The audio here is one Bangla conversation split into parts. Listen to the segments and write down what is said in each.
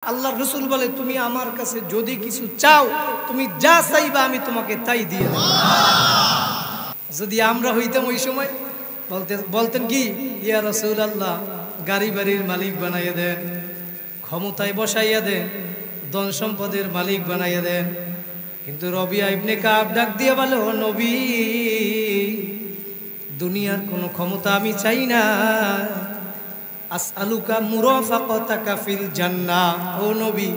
আল্লাহ রসুল বলে তুমি আমার কাছে যদি কিছু চাও তুমি যা চাইবা আমি তোমাকে তাই দিয়ে দেব। যদি আমরা হইতাম ওই সময় বলতেন কি ইয়া রাসূলুল্লাহ গাড়ি বাড়ির মালিক বানাইয়া দেন, ক্ষমতায় বসাইয়া দেন, ধন সম্পদের মালিক বানাইয়া দেন। কিন্তু রবিয়া ইবনে কাব ডাক দিয়ে বলে ও নবী দুনিয়ার কোনো ক্ষমতা আমি চাই না, আসআলুকা মুরাফাকাতাকা ফিল জান্নাহ, ও নবী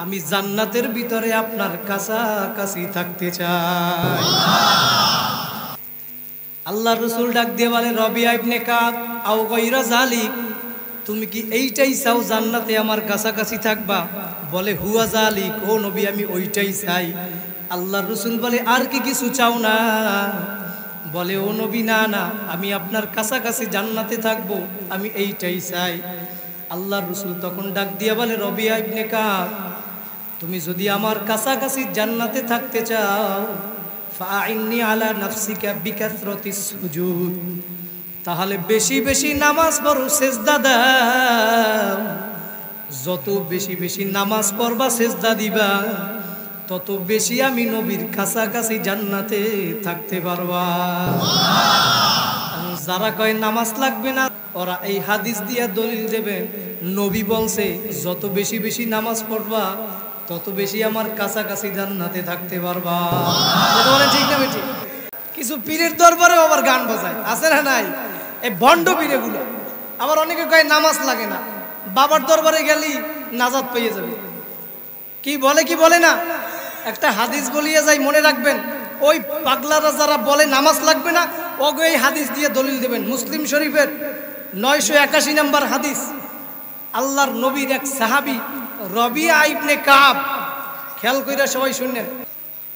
আমি জান্নাতের ভিতরে আপনার কাছাকাছি থাকতে চাই। আল্লাহ রাসূল ডাক দিয়ে বলে রবিয়া ইবনে কাব আও গায়রা যালিক, তুমি কি এইটাই চাও জান্নাতে আমার কাছাকাছি থাকবা? বলে হুয়া যালিক, ও নবী আমি ওইটাই চাই। আল্লাহ রাসূল বলে আর কি কিছু চাও না? বলে ও নবী না না আমি আপনার কাছাকাছি জান্নাতে থাকবো, আমি এইটাই চাই। আল্লাহ রাসূল তখন ডাক দিয়ে বলে রবিয়া ইবনে কাব তুমি যদি আমার কাছাকাছি জান্নাতে থাকতে চাও ফাইন্নি আলা নাফসিকা বিকাসরাতিস সুজুদ, তাহলে বেশি বেশি নামাজ পড়ো, সেজদা দাও। যত বেশি বেশি নামাজ পড়বা সেজদা দিবা তত বেশি আমি নবীর কাছাকাছি জান্নাতে থাকতে পারবা। যারা কয় নামাজ লাগবে না ওরা এই হাদিস দিয়া দলিল দেবে নবী বলছে যত বেশি বেশি নামাজ পড়বা তত বেশি আমার কাছাকাছি জান্নাতে থাকতে পারবা। এটা বলেন ঠিক না বেটি? কিছু পীরের দরবারে আবার গান বাজায়, আছে না নাই? এই ভণ্ড পীরে গুলো আবার অনেকে কয় নামাজ লাগে না, বাবার দরবারে গেলি নাজাত পেয়ে যাবে। কি বলে কি বলে না? একটা হাদিস বলিয়ে যাই, মনে রাখবেন ওই পাগলারা যারা বলে নামাজ লাগবে না ওগো এই হাদিস দিয়ে দলিল দেবেন। মুসলিম শরীফের 981 নম্বর হাদিস, আল্লাহর নবীর এক সাহাবী রবিয়া ইবনে কাব, খেয়াল কইরা সবাই শুনেন,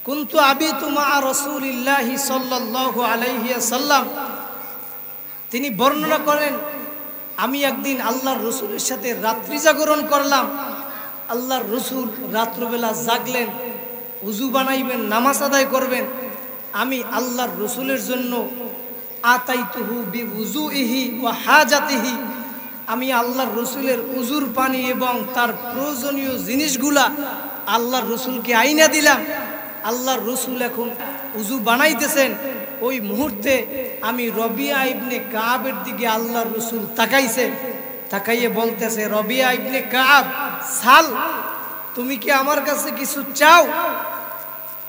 কুনতু আবিতু মা রাসূলিল্লাহি সাল্লাল্লাহু আলাইহি ওয়াসাল্লাম, তিনি বর্ণনা করেন আমি একদিন আল্লাহর রসুলের সাথে রাত্রি জাগরণ করলাম। আল্লাহর রসুল রাত্রবেলা জাগলেন, উজু বানাইবেন, নামাজ আদায় করবেন। আমি আল্লাহর রসুলের জন্য আতাইতুহু বিউজুইহি ওয়া হাজাতিহি, আমি আল্লাহর রসুলের উজুর পানি এবং তার প্রয়োজনীয় জিনিসগুলা আল্লাহর রসুলকে আইনা দিলাম। আল্লাহর রসুল এখন উজু বানাইতেছেন, ওই মুহূর্তে আমি রবিয়া ইবনে কাবের দিকে আল্লাহর রসুল তাকাইছে, তাকাইয়ে বলতেছে রবিয়া ইবনে কাব সাল, তুমি কি আমার কাছে কিছু চাও?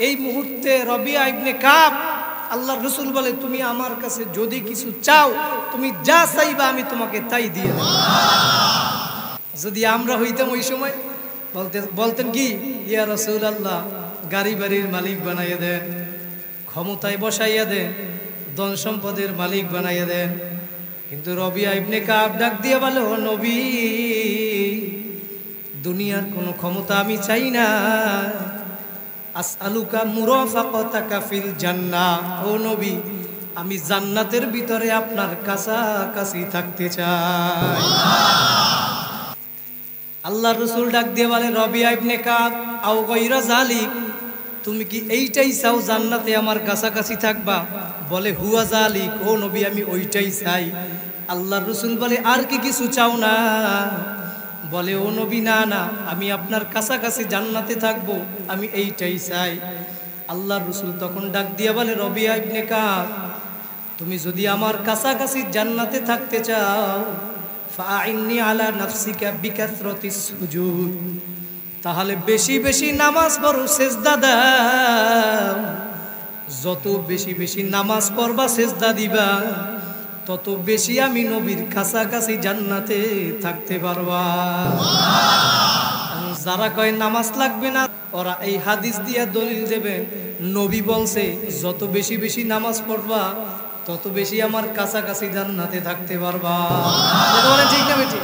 এই মুহূর্তে রবিয়া ইবনে কাব, আল্লাহর রসুল বলে তুমি আমার কাছে যদি কিছু চাও তুমি যা চাইবা আমি তোমাকে তাই দিয়ে দেব। যদি আমরা হইতাম ওই সময় বলতেন কি ইয়া রাসূলুল্লাহ গাড়ি বাড়ির মালিক বানাইয়া দেন, ক্ষমতায় বসাইয়া দেন, ধন সম্পদের মালিক বানাইয়া দেন। কিন্তু রবিয়া ইবনে কাব ডাক দিয়ে বলে ও নবী দুনিয়ার কোনো ক্ষমতা আমি চাই না, আসআলুকা মুরাফাকাতাকা ফিল জান্নাহ, ও নবী আমি জান্নাতের ভিতরে আপনার কাছাকাছি থাকতে চাই। আল্লাহর রাসূল ডাক দিয়ে বলে রবিয়া ইবনে কাব আও গায়রা যালিক, তুমি কি এইটাই চাও জান্নাতে আমার কাছাকাছি থাকবা? বলে হুয়া যালিক, ও নবী আমি ওইটাই চাই। আল্লাহর রাসূল বলে আর কি কিছু চাও না? বলে ও নবী না না আমি আপনার কাছাকাছি জান্নাতে থাকবো, আমি এইটাই চাই। আল্লাহর রাসূল তখন ডাক দিয়ে বলে রবিয়া ইবনে কাব তুমি যদি আমার কাছাকাছি জান্নাতে থাকতে চাও ফাইন্নি আলা নাফসিকা বিকাসরাতিস সুজুদ, তাহলে বেশি বেশি নামাজ পড়ো, সেজদা দাও। যত বেশি বেশি নামাজ পড়বা সেজদা দিবা তত বেশি আমি নবীর কাছাকাছি জান্নাতে থাকতে পারবা। যারা কয় নামাজ লাগবে না ওরা এই হাদিস দিয়ে দলিল দেবে নবী বলছে যত বেশি বেশি নামাজ পড়বা তত বেশি আমার কাছাকাছি জান্নাতে থাকতে পারবা। ঠিক না বেটি?